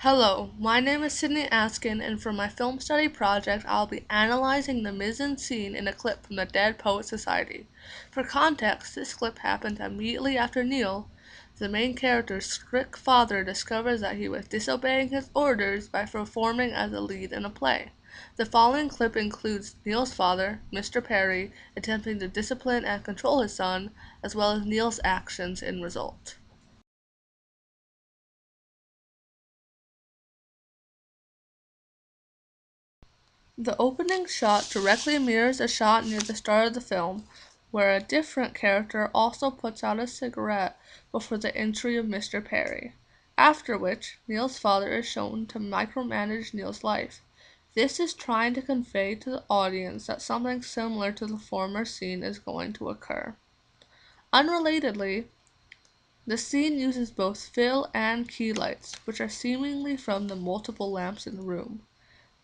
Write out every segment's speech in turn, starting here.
Hello, my name is Sydney Askin, and for my film study project, I'll be analyzing the Mise scene in a clip from the Dead Poet Society. For context, this clip happened immediately after Neil, the main character's strict father, discovers that he was disobeying his orders by performing as a lead in a play. The following clip includes Neil's father, Mr. Perry, attempting to discipline and control his son, as well as Neil's actions in result. The opening shot directly mirrors a shot near the start of the film, where a different character also puts out a cigarette before the entry of Mr. Perry, after which Neil's father is shown to micromanage Neil's life. This is trying to convey to the audience that something similar to the former scene is going to occur. Unrelatedly, the scene uses both fill and key lights, which are seemingly from the multiple lamps in the room,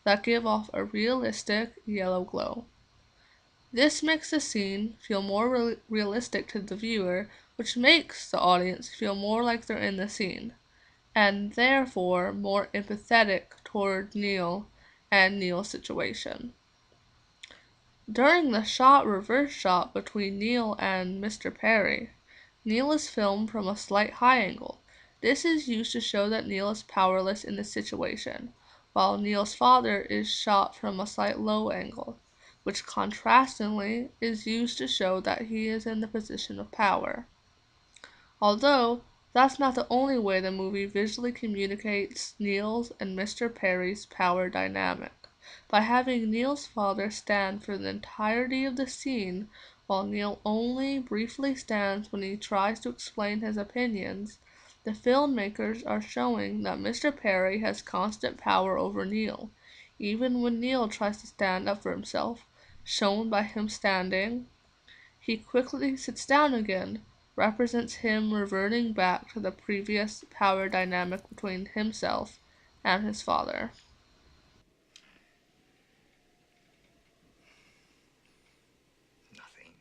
that give off a realistic yellow glow. This makes the scene feel more realistic to the viewer, which makes the audience feel more like they're in the scene, and therefore more empathetic toward Neil and Neil's situation. During the reverse shot between Neil and Mr. Perry, Neil is filmed from a slight high angle. This is used to show that Neil is powerless in the situation, while Neil's father is shot from a slight low angle, which contrastingly is used to show that he is in the position of power. Although, that's not the only way the movie visually communicates Neil's and Mr. Perry's power dynamic. By having Neil's father stand for the entirety of the scene, while Neil only briefly stands when he tries to explain his opinions, the filmmakers are showing that Mr. Perry has constant power over Neil, even when Neil tries to stand up for himself, shown by him standing. He quickly sits down again, represents him reverting back to the previous power dynamic between himself and his father. Nothing.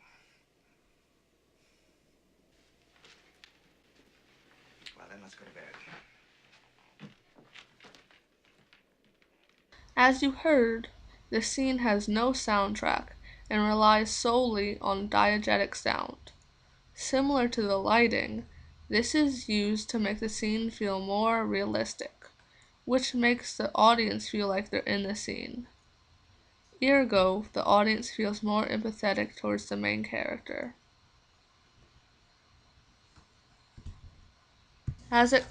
Well, then let's go to bed. As you heard, the scene has no soundtrack and relies solely on diegetic sound. Similar to the lighting, this is used to make the scene feel more realistic, which makes the audience feel like they're in the scene. Ergo, the audience feels more empathetic towards the main character. As it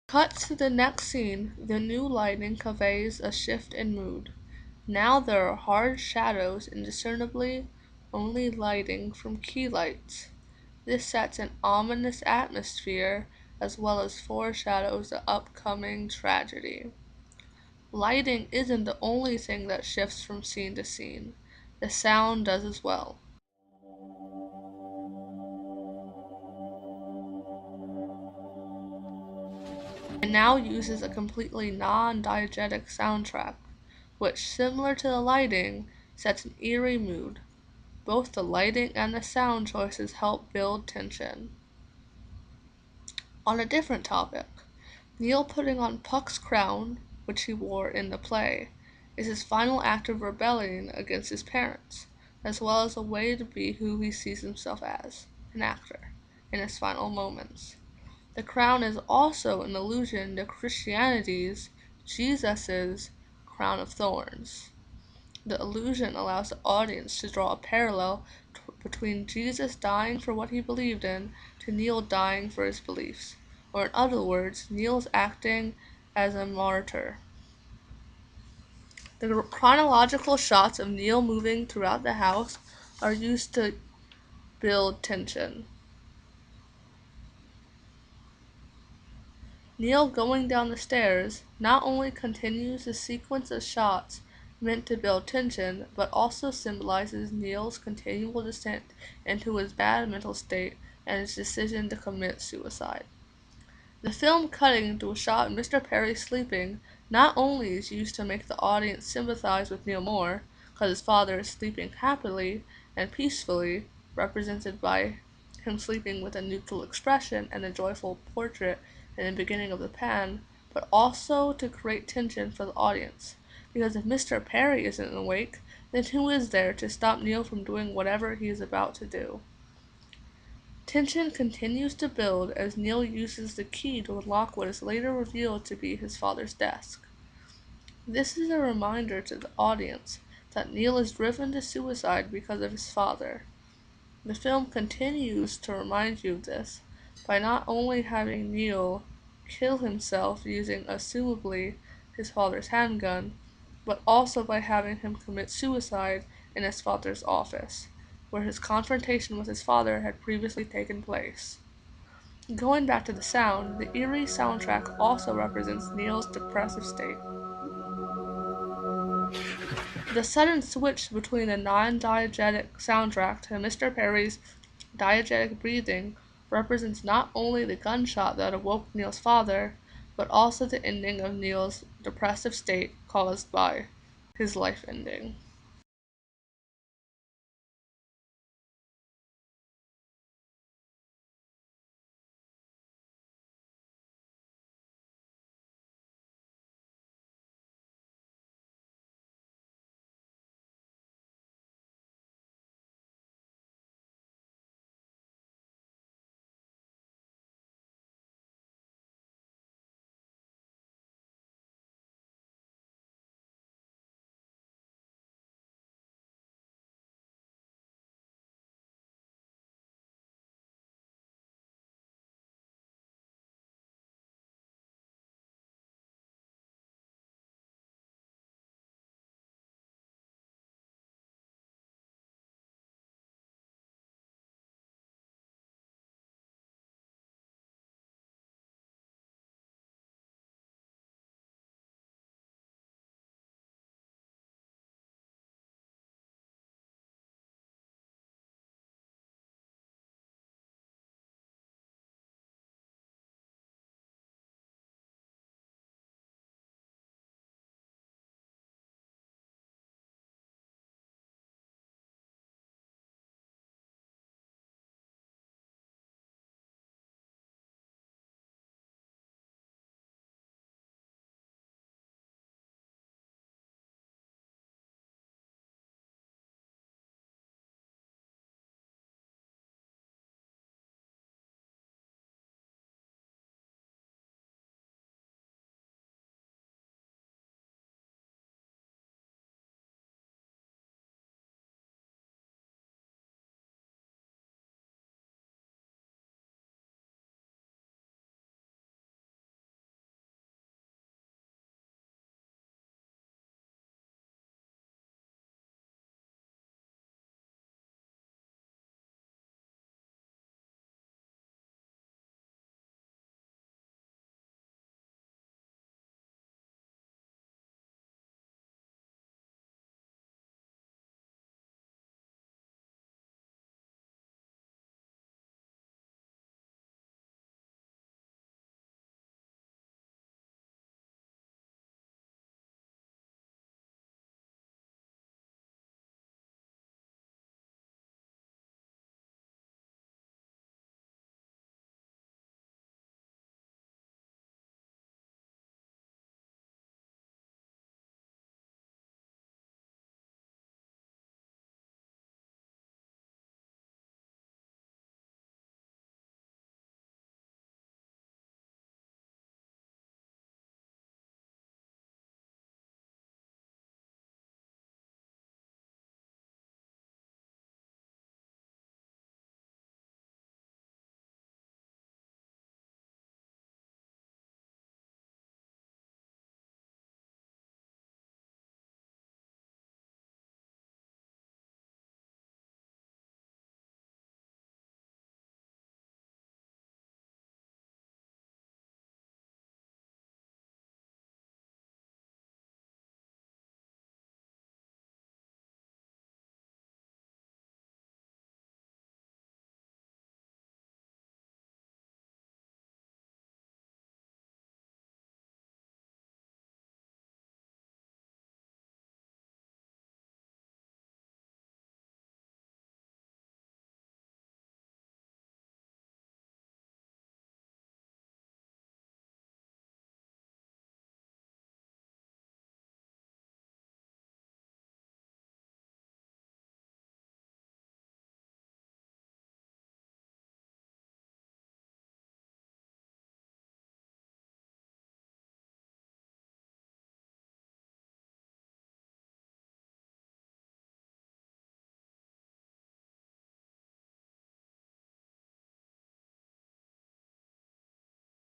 cuts to the next scene, the new lighting conveys a shift in mood. Now there are hard shadows and discernibly only lighting from key lights. This sets an ominous atmosphere as well as foreshadows the upcoming tragedy. Lighting isn't the only thing that shifts from scene to scene. The sound does as well. It now uses a completely non-diegetic soundtrack, which, similar to the lighting, sets an eerie mood. Both the lighting and the sound choices help build tension. On a different topic, Neil putting on Puck's crown, which he wore in the play, is his final act of rebellion against his parents, as well as a way to be who he sees himself as, an actor, in his final moments. The crown is also an allusion to Christianity's, Jesus's, crown of thorns. The allusion allows the audience to draw a parallel between Jesus dying for what he believed in to Neil dying for his beliefs, or in other words, Neil's acting as a martyr. The chronological shots of Neil moving throughout the house are used to build tension. Neil going down the stairs not only continues the sequence of shots meant to build tension, but also symbolizes Neil's continual descent into his bad mental state and his decision to commit suicide. The film cutting to a shot of Mr. Perry sleeping not only is used to make the audience sympathize with Neil more, because his father is sleeping happily and peacefully, represented by him sleeping with a neutral expression and a joyful portrait in the beginning of the pan, but also to create tension for the audience. Because if Mr. Perry isn't awake, then who is there to stop Neil from doing whatever he is about to do? Tension continues to build as Neil uses the key to unlock what is later revealed to be his father's desk. This is a reminder to the audience that Neil is driven to suicide because of his father. The film continues to remind you of this by not only having Neil kill himself using assumably his father's handgun, but also by having him commit suicide in his father's office, where his confrontation with his father had previously taken place. Going back to the sound, the eerie soundtrack also represents Neil's depressive state. The sudden switch between the non-diegetic soundtrack to Mr. Perry's diegetic breathing represents not only the gunshot that awoke Neil's father, but also the ending of Neil's depressive state caused by his life ending.